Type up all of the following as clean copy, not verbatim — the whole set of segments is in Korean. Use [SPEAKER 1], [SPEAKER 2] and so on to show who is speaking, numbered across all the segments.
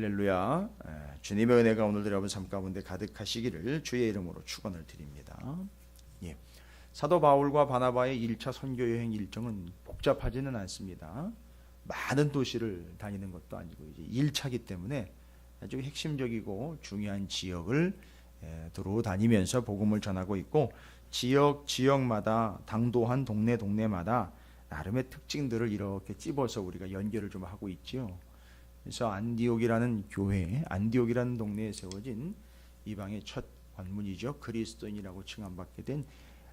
[SPEAKER 1] 할렐루야. 주님의 은혜가 오늘도 여러분 삶 가운데 가득하시기를 주의 이름으로 축원을 드립니다. 예. 사도 바울과 바나바의 1차 선교 여행 일정은 복잡하지는 않습니다. 많은 도시를 다니는 것도 아니고 이제 1차기 때문에 아주 핵심적이고 중요한 지역을 두루 다니면서 복음을 전하고 있고, 지역마다 당도한 동네마다 나름의 특징들을 이렇게 찝어서 우리가 연결을 좀 하고 있죠. 그래서 안디옥이라는 동네에 세워진 이방의 첫 관문이죠. 그리스도인이라고 칭함받게 된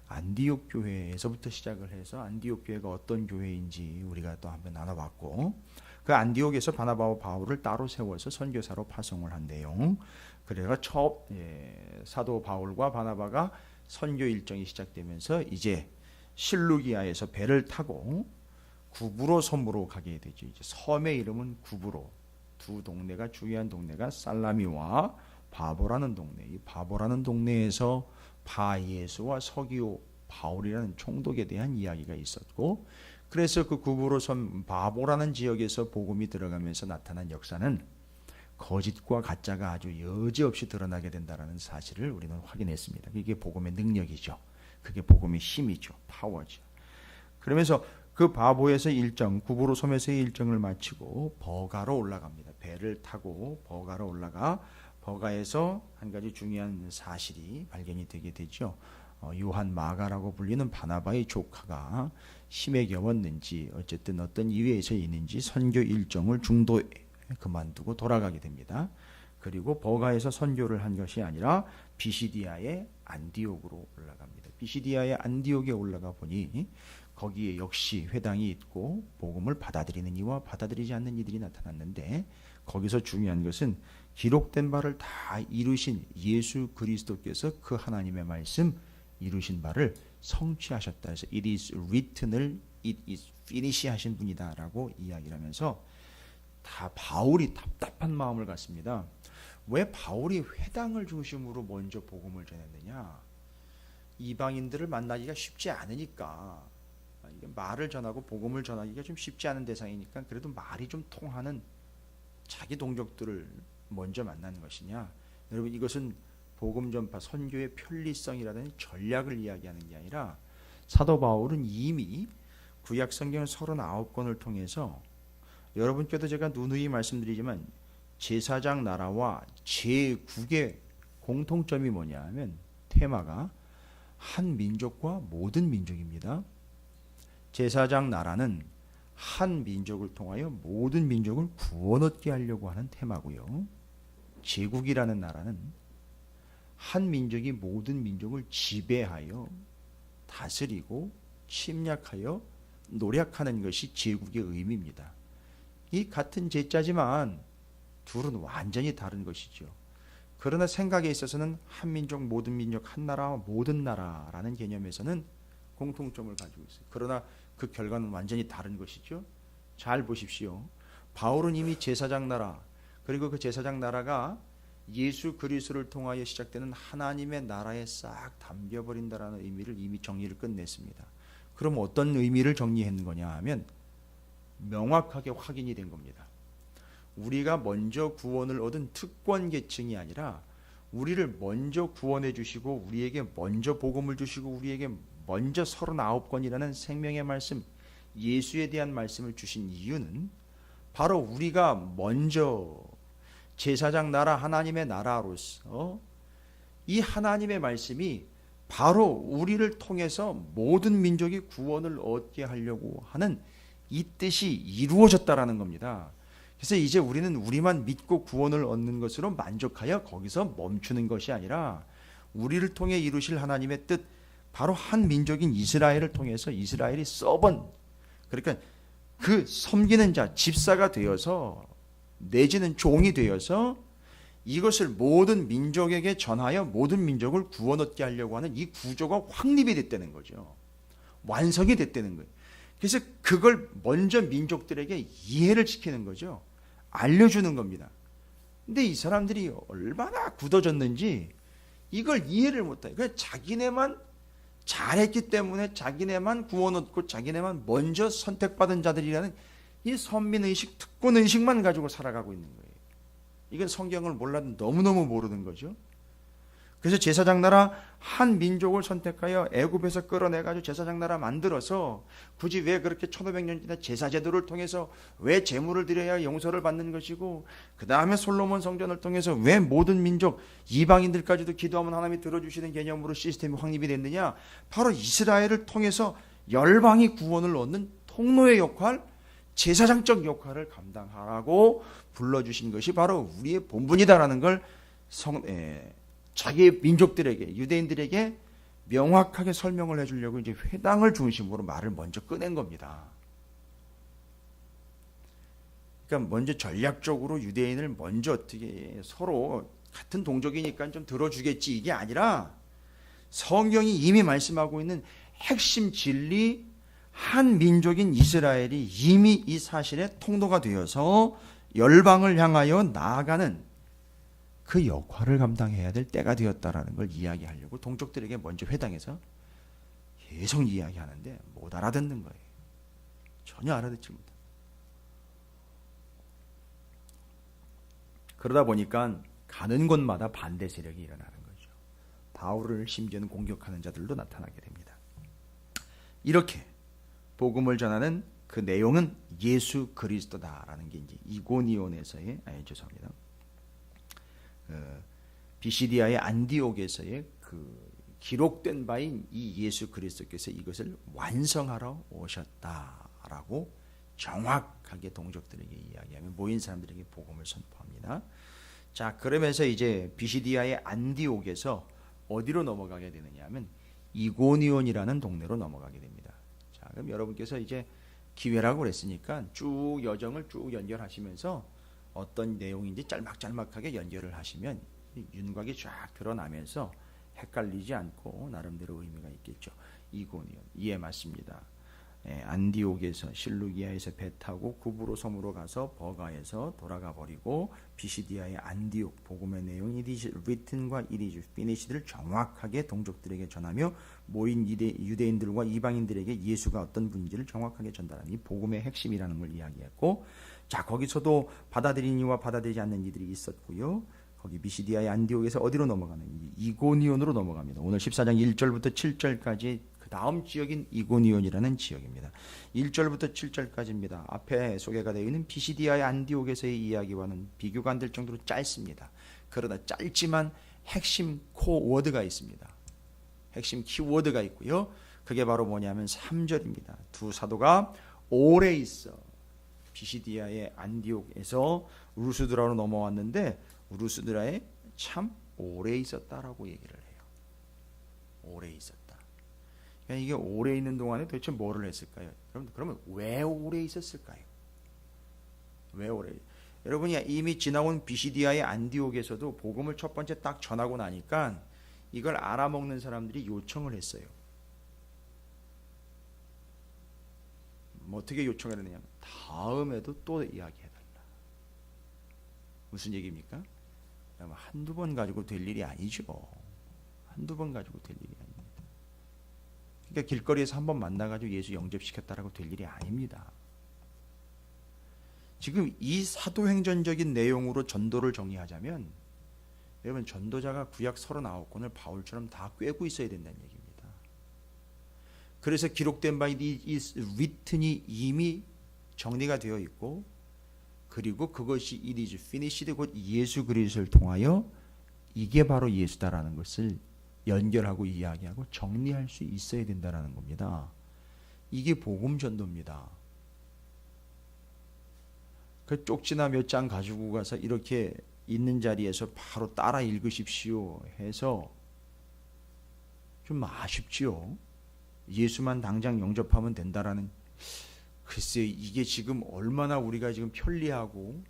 [SPEAKER 1] 안디옥 교회에서부터 시작을 해서 안디옥 교회가 어떤 교회인지 우리가 또 한번 나눠봤고, 그 안디옥에서 바나바와 바울을 따로 세워서 선교사로 파송을 한 내용. 그래가 사도 바울과 바나바가 선교 일정이 시작되면서 이제 실루기아에서 배를 타고 구브로 섬으로 가게 되죠. 이제 섬의 이름은 구브로. 두 동네가 중요한 동네가 살라미와 바보라는 동네. 이 바보라는 동네에서 바예수와 서기오 바울이라는 총독에 대한 이야기가 있었고, 그래서 그 구브로 섬 바보라는 지역에서 복음이 들어가면서 나타난 역사는 거짓과 가짜가 아주 여지없이 드러나게 된다는 사실을 우리는 확인했습니다. 이게 복음의 능력이죠. 그게 복음의 힘이죠. 파워죠. 그러면서 그 바보에서 구브로 섬에서의 일정을 마치고 버가로 올라갑니다. 배를 타고 버가로 올라가 버가에서 한 가지 중요한 사실이 발견이 되게 되죠. 요한 마가라고 불리는 바나바의 조카가 힘에 겨웠는지 어쨌든 어떤 이유에서 있는지 선교 일정을 중도에 그만두고 돌아가게 됩니다. 그리고 버가에서 선교를 한 것이 아니라 비시디아의 안디옥으로 올라갑니다. 비시디아의 안디옥에 올라가 보니 거기에 역시 회당이 있고 복음을 받아들이는 이와 받아들이지 않는 이들이 나타났는데, 거기서 중요한 것은 기록된 바를 다 이루신 예수 그리스도께서 그 하나님의 말씀 이루신 바를 성취하셨다 해서 it is written을 it is finished 하신 분이다 라고 이야기를 하면서 다 바울이 답답한 마음을 갖습니다. 왜 바울이 회당을 중심으로 먼저 복음을 전했느냐? 이방인들을 만나기가 쉽지 않으니까, 말을 전하고 복음을 전하기가 좀 쉽지 않은 대상이니까 그래도 말이 좀 통하는 자기 동족들을 먼저 만나는 것이냐? 여러분, 이것은 복음 전파 선교의 편리성이라는 전략을 이야기하는 게 아니라, 사도 바울은 이미 구약 성경 39권을 통해서, 여러분께도 제가 누누이 말씀드리지만 제사장 나라와 제9의 공통점이 뭐냐 하면 테마가 한 민족과 모든 민족입니다. 제사장 나라는 한 민족을 통하여 모든 민족을 구원 얻게 하려고 하는 테마고요. 제국이라는 나라는 한 민족이 모든 민족을 지배하여 다스리고 침략하여 노력하는 것이 제국의 의미입니다. 이 같은 제자지만 둘은 완전히 다른 것이죠. 그러나 생각에 있어서는 한 민족, 모든 민족, 한 나라, 모든 나라라는 개념에서는 공통점을 가지고 있어요. 그러나 그 결과는 완전히 다른 것이죠. 잘 보십시오. 바울은 이미 제사장 나라, 그리고 그 제사장 나라가 예수 그리스도를 통하여 시작되는 하나님의 나라에 싹 담겨버린다라는 의미를 이미 정리를 끝냈습니다. 그럼 어떤 의미를 정리한 거냐 하면 명확하게 확인이 된 겁니다. 우리가 먼저 구원을 얻은 특권 계층이 아니라 우리를 먼저 구원해 주시고 우리에게 먼저 복음을 주시고 우리에게 먼저 39권이라는 생명의 말씀, 예수에 대한 말씀을 주신 이유는 바로 우리가 먼저 제사장 나라, 하나님의 나라로서 이 하나님의 말씀이 바로 우리를 통해서 모든 민족이 구원을 얻게 하려고 하는 이 뜻이 이루어졌다라는 겁니다. 그래서 이제 우리는 우리만 믿고 구원을 얻는 것으로 만족하여 거기서 멈추는 것이 아니라 우리를 통해 이루실 하나님의 뜻, 바로 한 민족인 이스라엘을 통해서 이스라엘이 서번, 그러니까 그 섬기는 자, 집사가 되어서 내지는 종이 되어서 이것을 모든 민족에게 전하여 모든 민족을 구원 얻게 하려고 하는 이 구조가 확립이 됐다는 거죠. 완성이 됐다는 거예요. 그래서 그걸 먼저 민족들에게 이해를 시키는 거죠. 알려주는 겁니다. 근데 이 사람들이 얼마나 굳어졌는지 이걸 이해를 못해요. 그냥 자기네만 잘했기 때문에 자기네만 구원 얻고 자기네만 먼저 선택받은 자들이라는 이 선민의식, 특권의식만 가지고 살아가고 있는 거예요. 이건 성경을 몰라도 너무너무 모르는 거죠. 그래서 제사장 나라 한 민족을 선택하여 애굽에서 끌어내가지고 제사장 나라 만들어서 굳이 왜 그렇게 1500년 지나 제사 제도를 통해서 왜 제물을 드려야 용서를 받는 것이고, 그 다음에 솔로몬 성전을 통해서 왜 모든 민족 이방인들까지도 기도하면 하나님이 들어주시는 개념으로 시스템이 확립이 됐느냐. 바로 이스라엘을 통해서 열방이 구원을 얻는 통로의 역할, 제사장적 역할을 감당하라고 불러주신 것이 바로 우리의 본분이다라는 걸 자기 민족들에게, 유대인들에게 명확하게 설명을 해주려고 이제 회당을 중심으로 말을 먼저 꺼낸 겁니다. 그러니까 먼저 전략적으로 유대인을 먼저 어떻게 서로 같은 동족이니까 좀 들어주겠지, 이게 아니라 성경이 이미 말씀하고 있는 핵심 진리, 한 민족인 이스라엘이 이미 이 사실의 통로가 되어서 열방을 향하여 나아가는 그 역할을 감당해야 될 때가 되었다라는 걸 이야기하려고 동족들에게 먼저 회당에서 계속 이야기하는데 못 알아듣는 거예요. 전혀 알아듣지 못해. 그러다 보니까 가는 곳마다 반대 세력이 일어나는 거죠. 바울을 심지어는 공격하는 자들도 나타나게 됩니다. 이렇게 복음을 전하는 그 내용은 예수 그리스도다라는 게 이제 이고니온에서의 죄송합니다. 비시디아의 안디옥에서의 그 기록된 바인 이 예수 그리스도께서 이것을 완성하러 오셨다라고 정확하게 동족들에게 이야기하며 모인 사람들에게 복음을 선포합니다. 자, 그러면서 이제 비시디아의 안디옥에서 어디로 넘어가게 되느냐 하면 이고니온이라는 동네로 넘어가게 됩니다. 자, 그럼 여러분께서 이제 기회라고 그랬으니까 쭉 여정을 쭉 연결하시면서 어떤 내용인지 짤막짤막하게 연결을 하시면 윤곽이 쫙 드러나면서 헷갈리지 않고 나름대로 의미가 있겠죠. 이고니온, 이해 맞습니다. 안디옥에서 실루기아에서 배 타고 구브로 섬으로 가서 버가에서 돌아가 버리고 비시디아의 안디옥, 복음의 내용 it is written과 it is finished를 정확하게 동족들에게 전하며 모인 유대인들과 이방인들에게 예수가 어떤 분인지를 정확하게 전달하는 이 복음의 핵심이라는 걸 이야기했고, 자, 거기서도 받아들이는 이와 받아들이지 않는 이들이 있었고요. 거기 비시디아의 안디옥에서 어디로 넘어가는 이고니온으로 넘어갑니다. 오늘 14장 1절부터 7절까지 그 다음 지역인 이고니온이라는 지역입니다. 1절부터 7절까지입니다. 앞에 소개가 되어 있는 비시디아의 안디옥에서의 이야기와는 비교가 안 될 정도로 짧습니다. 그러나 짧지만 핵심 코워드가 있습니다. 핵심 키워드가 있고요. 그게 바로 뭐냐면 3절입니다. 두 사도가 오래 있어 비시디아의 안디옥에서 우르스드라로 넘어왔는데 우르스드라에 참 오래 있었다라고 얘기를 해요. 오래 있었다. 그러니까 이게 오래 있는 동안에 도대체 뭐를 했을까요? 그러면 왜 오래 있었을까요? 왜 오래? 여러분이 이미 지나온 비시디아의 안디옥에서도 복음을 첫 번째 딱 전하고 나니까 이걸 알아먹는 사람들이 요청을 했어요. 뭐 어떻게 요청을 했느냐? 다음에도 또 이야기해달라. 무슨 얘기입니까? 한두 번 가지고 될 일이 아니죠. 한두 번 가지고 될 일이 아닙니다. 그러니까 길거리에서 한번 만나가지고 예수 영접시켰다라고 될 일이 아닙니다. 지금 이 사도행전적인 내용으로 전도를 정리하자면 여러분 전도자가 구약 39권을 바울처럼 다 꿰고 있어야 된다는 얘기입니다. 그래서 기록된 바 이 written이 이미 정리가 되어 있고, 그리고 그것이 it is finished 곧 예수 그리스도를 통하여 이게 바로 예수다라는 것을 연결하고 이야기하고 정리할 수 있어야 된다라는 겁니다. 이게 복음 전도입니다. 그 쪽지나 몇 장 가지고 가서 이렇게 있는 자리에서 바로 따라 읽으십시오 해서 좀 아쉽지요. 예수만 당장 영접하면 된다라는, 글쎄 이게 지금 얼마나 우리가 지금 편리하고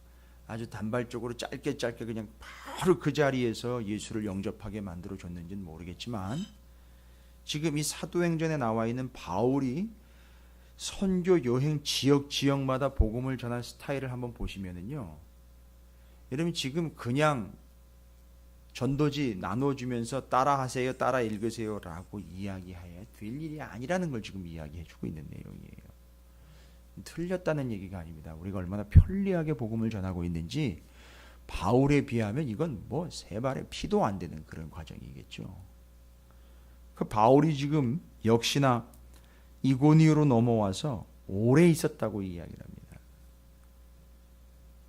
[SPEAKER 1] 아주 단발적으로 짧게 그냥 바로 그 자리에서 예수를 영접하게 만들어 줬는지는 모르겠지만, 지금 이 사도행전에 나와 있는 바울이 선교 여행 지역마다 복음을 전할 스타일을 한번 보시면은요, 여러분 지금 그냥 전도지 나눠주면서 따라하세요, 따라 읽으세요 라고 이야기해야 될 일이 아니라는 걸 지금 이야기해주고 있는 내용이에요. 틀렸다는 얘기가 아닙니다. 우리가 얼마나 편리하게 복음을 전하고 있는지 바울에 비하면 이건 뭐 세 발의 피도 안 되는 그런 과정이겠죠. 그 바울이 지금 역시나 이고니오로 넘어와서 오래 있었다고 이야기를 합니다.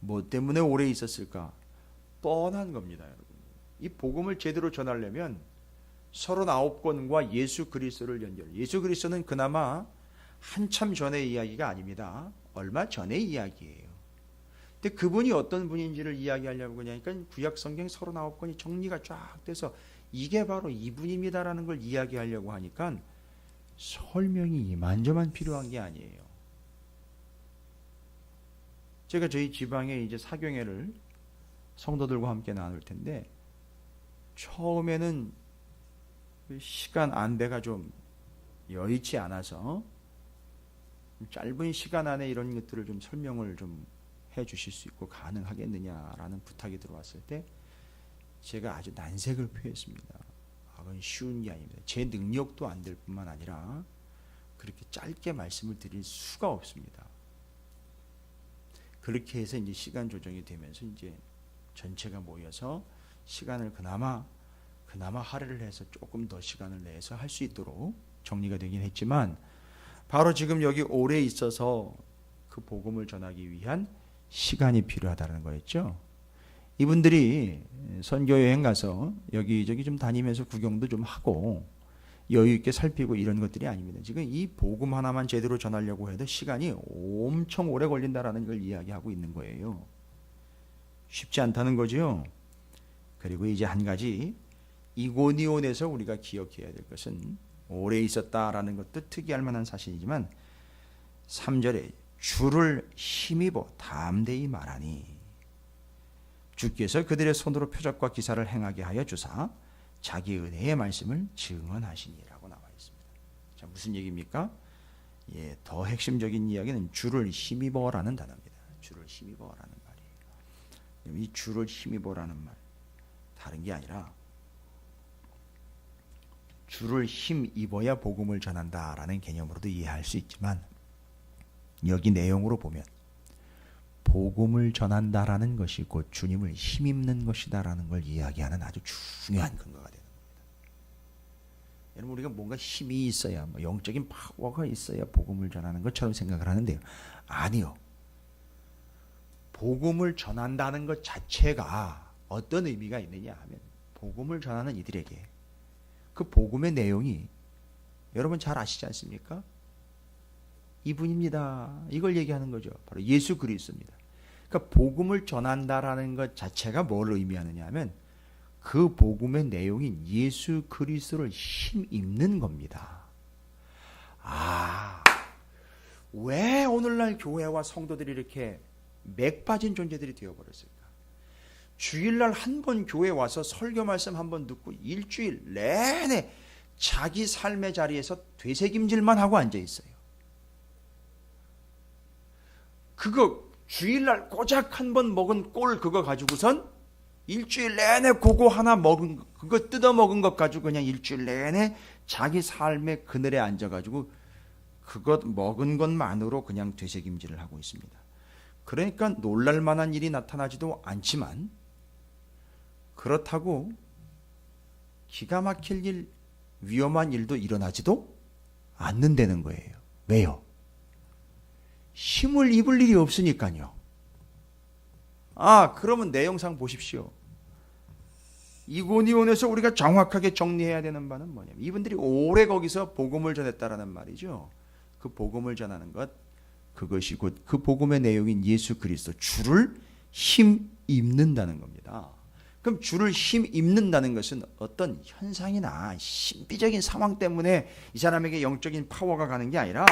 [SPEAKER 1] 뭐 때문에 오래 있었을까? 뻔한 겁니다, 여러분. 이 복음을 제대로 전하려면 39권과 예수 그리스도를 연결. 예수 그리스도는 그나마 한참 전의 이야기가 아닙니다. 얼마 전의 이야기예요. 근데 그분이 어떤 분인지를 이야기하려고 그러니까 구약 성경 39권이 정리가 쫙 돼서 이게 바로 이분입니다라는 걸 이야기하려고 하니까 설명이 이만저만 필요한 게 아니에요. 제가 저희 지방에 이제 사경회를 성도들과 함께 나눌 텐데 처음에는 시간 안배가 좀 여의치 않아서 짧은 시간 안에 이런 것들을 좀 설명을 좀 해 주실 수 있고 가능하겠느냐라는 부탁이 들어왔을 때 제가 아주 난색을 표했습니다. 그건 쉬운 게 아닙니다. 제 능력도 안 될 뿐만 아니라 그렇게 짧게 말씀을 드릴 수가 없습니다. 그렇게 해서 이제 시간 조정이 되면서 이제 전체가 모여서 시간을 그나마 할애를 해서 조금 더 시간을 내서 할 수 있도록 정리가 되긴 했지만 바로 지금 여기 오래 있어서 그 복음을 전하기 위한 시간이 필요하다는 거였죠. 이분들이 선교 여행 가서 여기저기 좀 다니면서 구경도 좀 하고 여유 있게 살피고 이런 것들이 아닙니다. 지금 이 복음 하나만 제대로 전하려고 해도 시간이 엄청 오래 걸린다라는 걸 이야기하고 있는 거예요. 쉽지 않다는 거죠. 그리고 이제 한 가지 이고니온에서 우리가 기억해야 될 것은 오래 있었다라는 것도 특이할 만한 사실이지만 3절에 주를 힘입어 담대히 말하니 주께서 그들의 손으로 표적과 기사를 행하게 하여 주사 자기 은혜의 말씀을 증언하시니라고 나와 있습니다. 자, 무슨 얘기입니까? 예, 더 핵심적인 이야기는 주를 힘입어라는 단어입니다. 주를 힘입어라는 말이에요. 이 주를 힘입어라는 말 다른 게 아니라 주를 힘입어야 복음을 전한다라는 개념으로도 이해할 수 있지만 여기 내용으로 보면 복음을 전한다라는 것이 곧 주님을 힘입는 것이다라는 걸 이야기하는 아주 중요한 근거가 되는 겁니다. 여러분 우리가 뭔가 힘이 있어야 뭐 영적인 파워가 있어야 복음을 전하는 것처럼 생각을 하는데요. 아니요. 복음을 전한다는 것 자체가 어떤 의미가 있느냐 하면 복음을 전하는 이들에게 그 복음의 내용이 여러분 잘 아시지 않습니까? 이분입니다. 이걸 얘기하는 거죠. 바로 예수 그리스도입니다. 그러니까 복음을 전한다라는 것 자체가 뭘 의미하느냐 하면 그 복음의 내용인 예수 그리스도를 힘입는 겁니다. 왜 오늘날 교회와 성도들이 이렇게 맥 빠진 존재들이 되어버렸을까? 주일날 한 번 교회 와서 설교 말씀 한 번 듣고 일주일 내내 자기 삶의 자리에서 되새김질만 하고 앉아 있어요. 그거 주일날 고작 한 번 먹은 꼴 그거 가지고선 일주일 내내 그거 하나 먹은 그거 뜯어 먹은 것 가지고 그냥 일주일 내내 자기 삶의 그늘에 앉아가지고 그것 먹은 것만으로 그냥 되새김질을 하고 있습니다. 그러니까 놀랄만한 일이 나타나지도 않지만 그렇다고 기가 막힐 일, 위험한 일도 일어나지도 않는다는 거예요. 왜요? 힘을 입을 일이 없으니까요. 그러면 내용상 보십시오. 이고니온에서 우리가 정확하게 정리해야 되는 바는 뭐냐면 이분들이 오래 거기서 복음을 전했다라는 말이죠. 그 복음을 전하는 것, 그것이 곧 그 복음의 내용인 예수 그리스도 주를 힘입는다는 겁니다. 그럼 주를 힘입는다는 것은 어떤 현상이나 신비적인 상황 때문에 이 사람에게 영적인 파워가 가는 게 아니라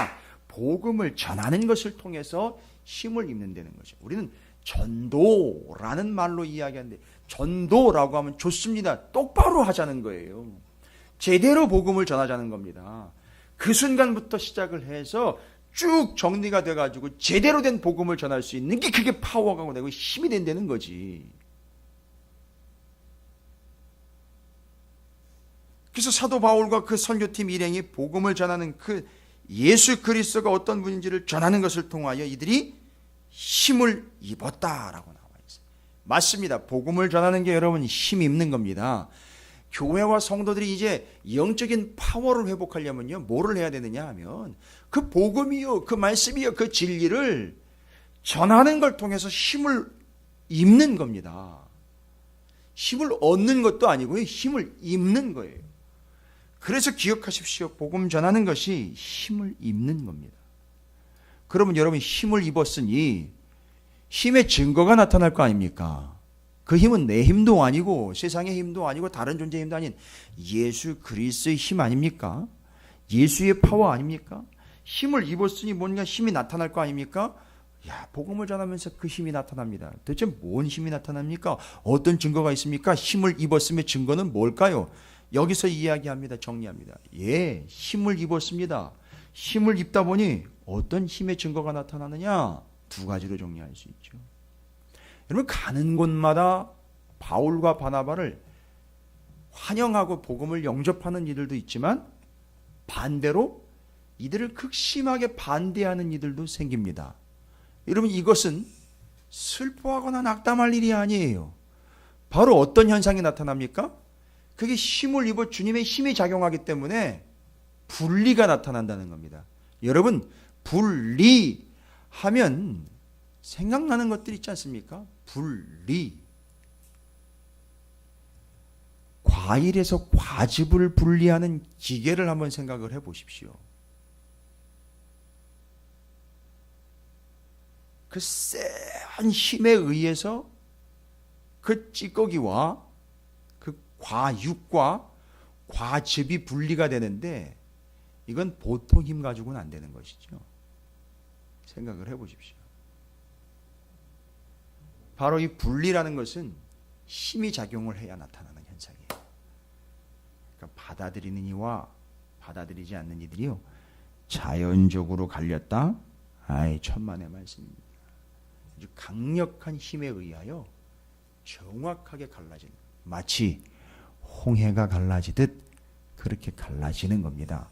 [SPEAKER 1] 복음을 전하는 것을 통해서 힘을 입는다는 거죠. 우리는 전도라는 말로 이야기하는데 전도라고 하면 좋습니다. 똑바로 하자는 거예요. 제대로 복음을 전하자는 겁니다. 그 순간부터 시작을 해서 쭉 정리가 돼가지고 제대로 된 복음을 전할 수 있는 게 그게 파워가 되고 힘이 된다는 거지. 그래서 사도 바울과 그 선교팀 일행이 복음을 전하는 그 예수 그리스도가 어떤 분인지를 전하는 것을 통하여 이들이 힘을 입었다라고 나와 있어요. 맞습니다. 복음을 전하는 게 여러분 힘이 있는 겁니다. 교회와 성도들이 이제 영적인 파워를 회복하려면요, 뭐를 해야 되느냐 하면 그 복음이요, 그 말씀이요, 그 진리를 전하는 걸 통해서 힘을 입는 겁니다. 힘을 얻는 것도 아니고요, 힘을 입는 거예요. 그래서 기억하십시오. 복음 전하는 것이 힘을 입는 겁니다. 그러면 여러분 힘을 입었으니 힘의 증거가 나타날 거 아닙니까? 그 힘은 내 힘도 아니고 세상의 힘도 아니고 다른 존재의 힘도 아닌 예수 그리스도의 힘 아닙니까? 예수의 파워 아닙니까? 힘을 입었으니 뭔가 힘이 나타날 거 아닙니까? 야, 복음을 전하면서 그 힘이 나타납니다. 도대체 뭔 힘이 나타납니까? 어떤 증거가 있습니까? 힘을 입었음의 증거는 뭘까요? 여기서 이야기합니다. 정리합니다. 예, 힘을 입었습니다. 힘을 입다 보니 어떤 힘의 증거가 나타나느냐? 두 가지로 정리할 수 있죠. 여러분, 가는 곳마다 바울과 바나바를 환영하고 복음을 영접하는 이들도 있지만 반대로 이들을 극심하게 반대하는 이들도 생깁니다. 여러분, 이것은 슬퍼하거나 낙담할 일이 아니에요. 바로 어떤 현상이 나타납니까? 그게 힘을 입어 주님의 힘이 작용하기 때문에 분리가 나타난다는 겁니다. 여러분, 분리하면 생각나는 것들 있지 않습니까? 분리. 과일에서 과즙을 분리하는 기계를 한번 생각을 해 보십시오. 그 센 힘에 의해서 그 찌꺼기와 그 과육과 과즙이 분리가 되는데 이건 보통 힘 가지고는 안 되는 것이죠. 생각을 해 보십시오. 바로 이 분리라는 것은 힘이 작용을 해야 나타나는 현상이에요. 그러니까 받아들이는 이와 받아들이지 않는 이들이요, 자연적으로 갈렸다. 아이, 천만의 말씀입니다. 아주 강력한 힘에 의하여 정확하게 갈라지는, 마치 홍해가 갈라지듯 그렇게 갈라지는 겁니다.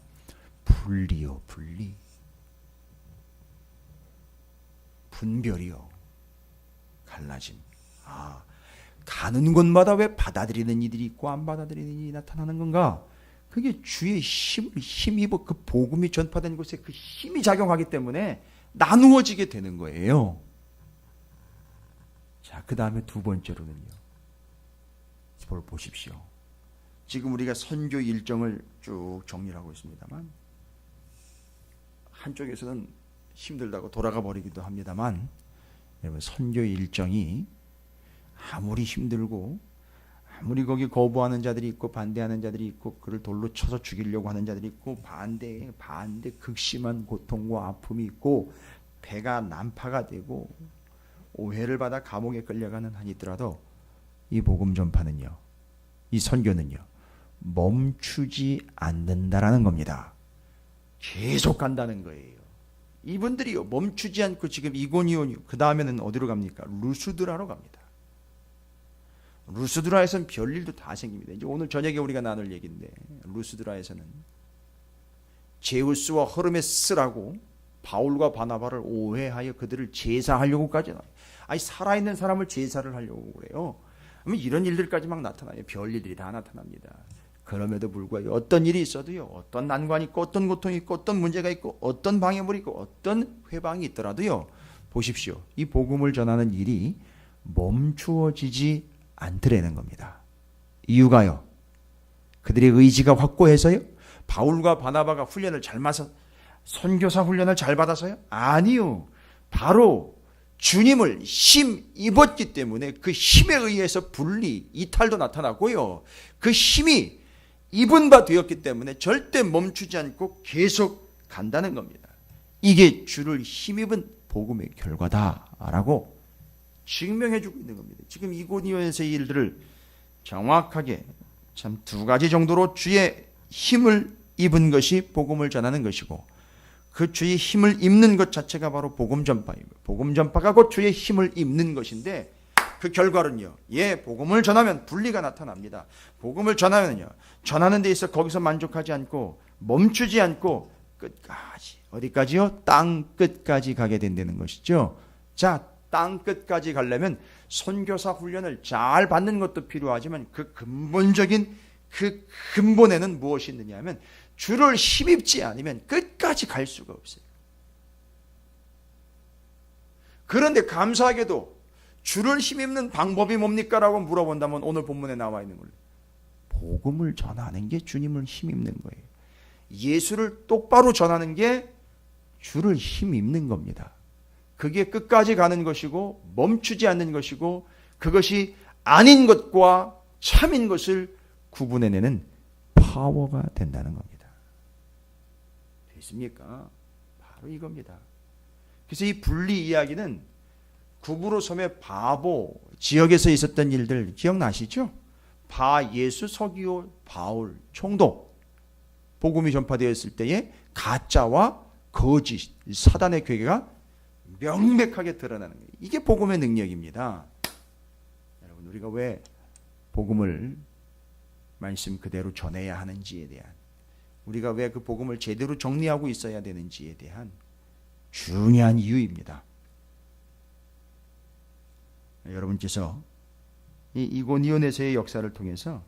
[SPEAKER 1] 분리요, 분리. 분별이요, 갈라짐. 아, 가는 곳마다 왜 받아들이는 이들이 있고 안 받아들이는 이들이 나타나는 건가? 그게 주의 힘입어 그 복음이 전파된 곳에 그 힘이 작용하기 때문에 나누어지게 되는 거예요. 자, 그 다음에 두 번째로는요, 보십시오. 지금 우리가 선교 일정을 쭉 정리를 하고 있습니다만, 한쪽에서는 힘들다고 돌아가 버리기도 합니다만, 여러분, 선교 일정이 아무리 힘들고 아무리 거기 거부하는 자들이 있고 반대하는 자들이 있고 그를 돌로 쳐서 죽이려고 하는 자들이 있고 반대 극심한 고통과 아픔이 있고 배가 난파가 되고 오해를 받아 감옥에 끌려가는 한이 있더라도 이 복음 전파는요, 이 선교는요, 멈추지 않는다라는 겁니다. 계속 간다는 거예요. 이분들이요, 멈추지 않고 지금 이고니온, 그 다음에는 어디로 갑니까? 루스드라로 갑니다. 루스드라에서는 별일도 다 생깁니다. 이제 오늘 저녁에 우리가 나눌 얘기인데, 루스드라에서는 제우스와 허르메스라고 바울과 바나바를 오해하여 그들을 제사하려고까지 나와요. 아니, 살아있는 사람을 제사를 하려고 그래요. 그러면 이런 일들까지 막 나타나요. 별일들이 다 나타납니다. 그럼에도 불구하고 어떤 일이 있어도요, 어떤 난관이 있고 어떤 고통이 있고 어떤 문제가 있고 어떤 방해물이 있고 어떤 회방이 있더라도요, 보십시오. 이 복음을 전하는 일이 멈추어지지 않더라는 겁니다. 이유가요, 그들의 의지가 확고해서요? 바울과 바나바가 훈련을 잘 맞아서, 선교사 훈련을 잘 받아서요? 아니요. 바로 주님을 힘 입었기 때문에 그 힘에 의해서 분리, 이탈도 나타나고요, 그 힘이 입은 바 되었기 때문에 절대 멈추지 않고 계속 간다는 겁니다. 이게 주를 힘입은 복음의 결과다라고 증명해주고 있는 겁니다. 지금 이고니온에서의 일들을 정확하게 참 두 가지 정도로 주의 힘을 입은 것이 복음을 전하는 것이고, 그 주의 힘을 입는 것 자체가 바로 복음 전파입니다. 복음 전파가 곧 주의 힘을 입는 것인데, 그 결과는요, 예, 복음을 전하면 분리가 나타납니다. 복음을 전하면요, 전하는 데 있어 거기서 만족하지 않고 멈추지 않고 끝까지, 어디까지요? 땅 끝까지 가게 된다는 것이죠. 자, 땅 끝까지 가려면 선교사 훈련을 잘 받는 것도 필요하지만 그 근본적인 그 근본에는 무엇이 있느냐 하면 주를 힘입지 않으면 끝까지 갈 수가 없어요. 그런데 감사하게도 주를 힘입는 방법이 뭡니까? 라고 물어본다면 오늘 본문에 나와 있는 걸로 복음을 전하는 게 주님을 힘입는 거예요. 예수를 똑바로 전하는 게 주를 힘입는 겁니다. 그게 끝까지 가는 것이고 멈추지 않는 것이고 그것이 아닌 것과 참인 것을 구분해내는 파워가 된다는 겁니다. 됐습니까? 바로 이겁니다. 그래서 이 분리 이야기는 구부로섬의 바보 지역에서 있었던 일들 기억나시죠? 예수, 서기오, 바울, 총독 복음이 전파되었을 때에 가짜와 거짓, 사단의 괴계가 명백하게 드러나는 거예요. 이게 복음의 능력입니다. 여러분 우리가 왜 복음을 말씀 그대로 전해야 하는지에 대한 우리가 왜 그 복음을 제대로 정리하고 있어야 되는지에 대한 중요한 이유입니다. 여러분께서 이 이고니온에서의 역사를 통해서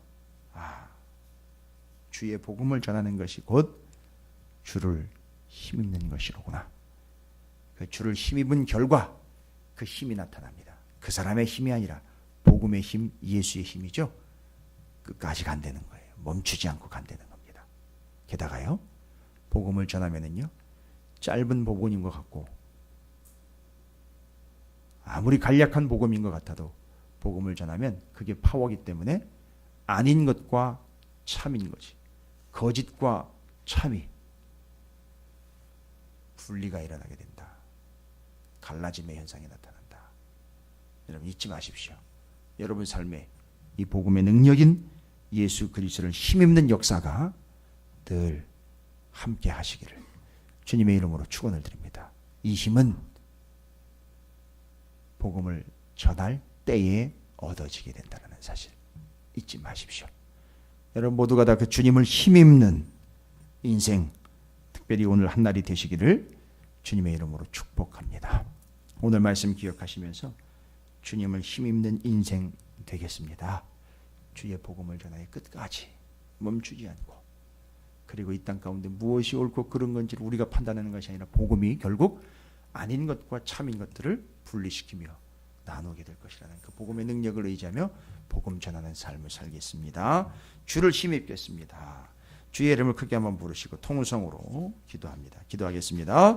[SPEAKER 1] 주의 복음을 전하는 것이 곧 주를 힘입는 것이로구나. 그 주를 힘입은 결과 그 힘이 나타납니다. 그 사람의 힘이 아니라 복음의 힘, 예수의 힘이죠. 끝까지 간다는 거예요. 멈추지 않고 간다는 겁니다. 게다가요, 복음을 전하면은요, 짧은 복음인 것 같고 아무리 간략한 복음인 것 같아도 복음을 전하면 그게 파워이기 때문에 아닌 것과 참인 거지, 거짓과 참이 분리가 일어나게 된다. 갈라짐의 현상이 나타난다. 여러분 잊지 마십시오. 여러분 삶에 이 복음의 능력인 예수 그리스도를 힘입는 역사가 늘 함께 하시기를 주님의 이름으로 축원을 드립니다. 이 힘은 복음을 전할 때에 얻어지게 된다는 사실 잊지 마십시오. 여러분 모두가 다 그 주님을 힘입는 인생, 특별히 오늘 한날이 되시기를 주님의 이름으로 축복합니다. 오늘 말씀 기억하시면서 주님을 힘입는 인생 되겠습니다. 주의 복음을 전하여 끝까지 멈추지 않고, 그리고 이 땅 가운데 무엇이 옳고 그른 건지를 우리가 판단하는 것이 아니라 복음이 결국 아닌 것과 참인 것들을 분리시키며 나누게 될 것이라는 그 복음의 능력을 의지하며 복음 전하는 삶을 살겠습니다. 주를 힘입겠습니다. 주의 이름을 크게 한번 부르시고 통성으로 기도합니다. 기도하겠습니다.